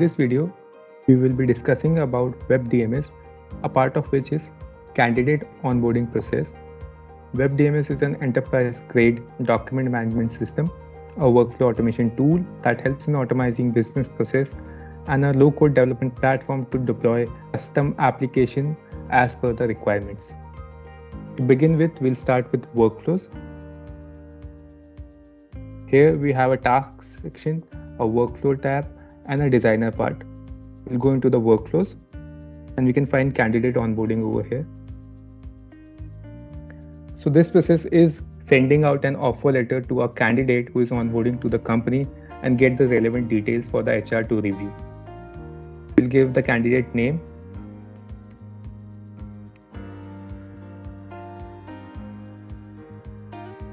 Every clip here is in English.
this video, we will be discussing about WebDMS, a part of which is candidate onboarding process. WebDMS is an enterprise-grade document management system, a workflow automation tool that helps in automating business process and a low-code development platform to deploy custom application as per the requirements. To begin with, we'll start with workflows. Here we have a task section, a workflow tab, and a designer part. We'll go into the workflows and we can find candidate onboarding over here. So this process is sending out an offer letter to a candidate who is onboarding to the company and get the relevant details for the HR to review. We'll give the candidate name,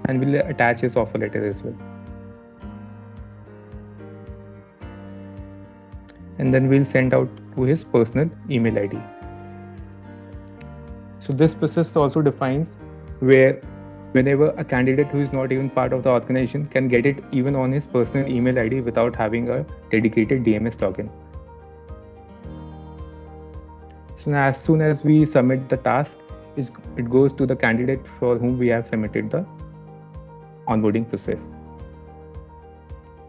and we'll attach his offer letter as well. And then we'll send out to his personal email ID. So this process also defines where whenever a candidate who is not even part of the organization can get it even on his personal email ID without having a dedicated DMS login. So now as soon as we submit the task, it goes to the candidate for whom we have submitted the onboarding process.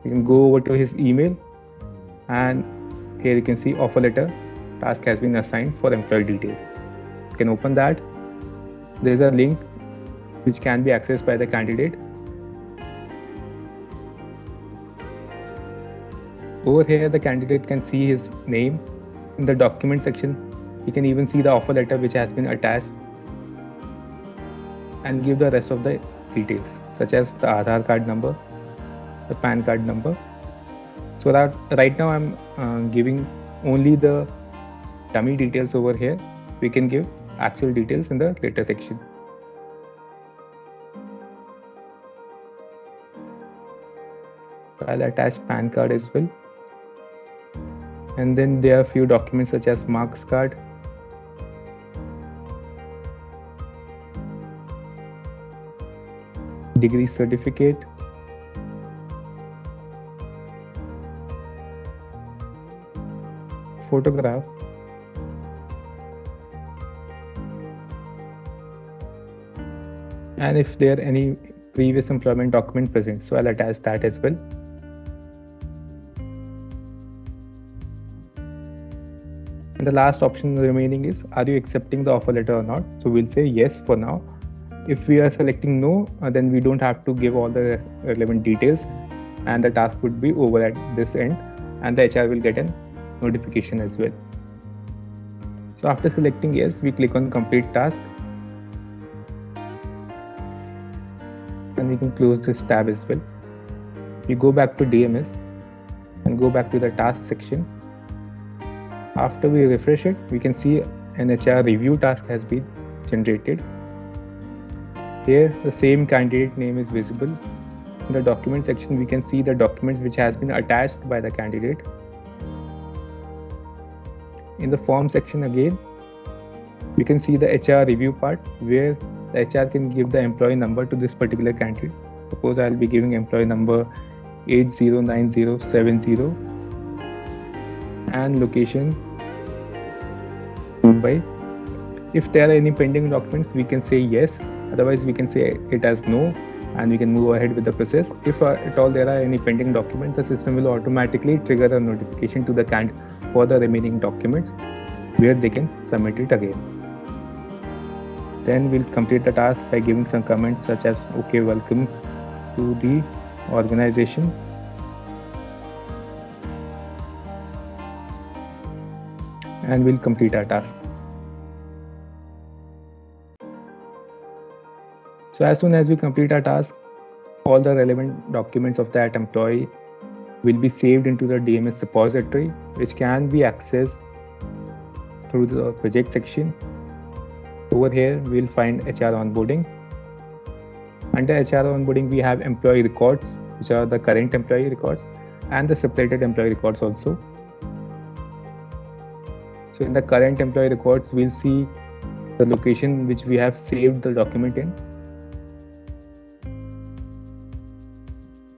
You can go over to his email, and here you can see offer letter task has been assigned for employee details. You can open that. There is a link which can be accessed by the candidate. Over here, the candidate can see his name. In the document section, he can even see the offer letter which has been attached and give the rest of the details such as the Aadhaar card number, the PAN card number. So that right now I'm giving only the dummy details over here. We can give actual details in the later section. So I'll attach PAN card as well. And then there are a few documents such as marks card, degree certificate, photograph, and if there are any previous employment document present, so I'll attach that as well. And the last option remaining is, are you accepting the offer letter or not? So we'll say yes for now. If we are selecting no, then we don't have to give all the relevant details and the task would be over at this end and the HR will get a notification as well. So after selecting yes, we click on complete task and we can close this tab as well. We go back to DMS and go back to the task section. After we refresh it, we can see an HR review task has been generated. Here, the same candidate name is visible. In the document section, we can see the documents which has been attached by the candidate. In the form section again, we can see the HR review part where the HR can give the employee number to this particular candidate. Suppose I'll be giving employee number 809070 and location Mumbai. If there are any pending documents, we can say yes. Otherwise, we can say it as no, and we can move ahead with the process. If at all there are any pending documents, the system will automatically trigger a notification to the candidate for the remaining documents where they can submit it again. Then we'll complete the task by giving some comments such as okay, welcome to the organization. And we'll complete our task. So as soon as we complete our task, all the relevant documents of that employee will be saved into the DMS repository, which can be accessed through the project section. Over here, we'll find HR onboarding. Under HR onboarding, we have employee records, which are the current employee records, and the separated employee records also. So in the current employee records, we'll see the location which we have saved the document in.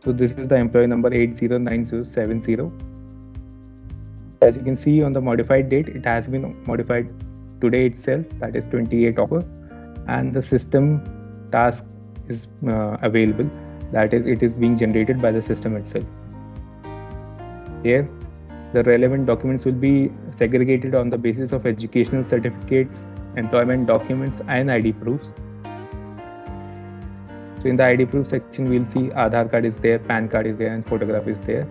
So this is the employee number 809070. As you can see on the modified date, it has been modified today itself, that is 28 October, and the system task is available, that is it is being generated by the system itself. Here the relevant documents will be segregated on the basis of educational certificates, employment documents, and ID proofs. So in the ID proof section, we'll see Aadhaar card is there, PAN card is there, and photograph is there.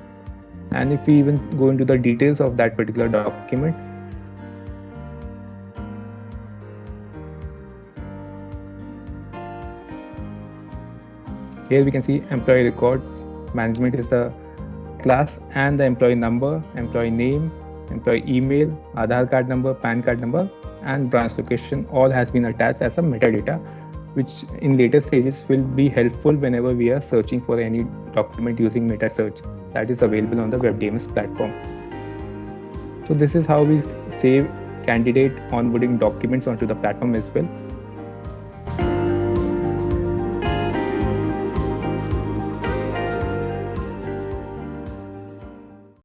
And if we even go into the details of that particular document, here we can see employee records management is the class, and the employee number, employee name, employee email, Aadhaar card number, PAN card number, and branch location all has been attached as a metadata, which in later stages will be helpful whenever we are searching for any document using meta search that is available on the WebDMS platform. So this is how we save candidate onboarding documents onto the platform as well.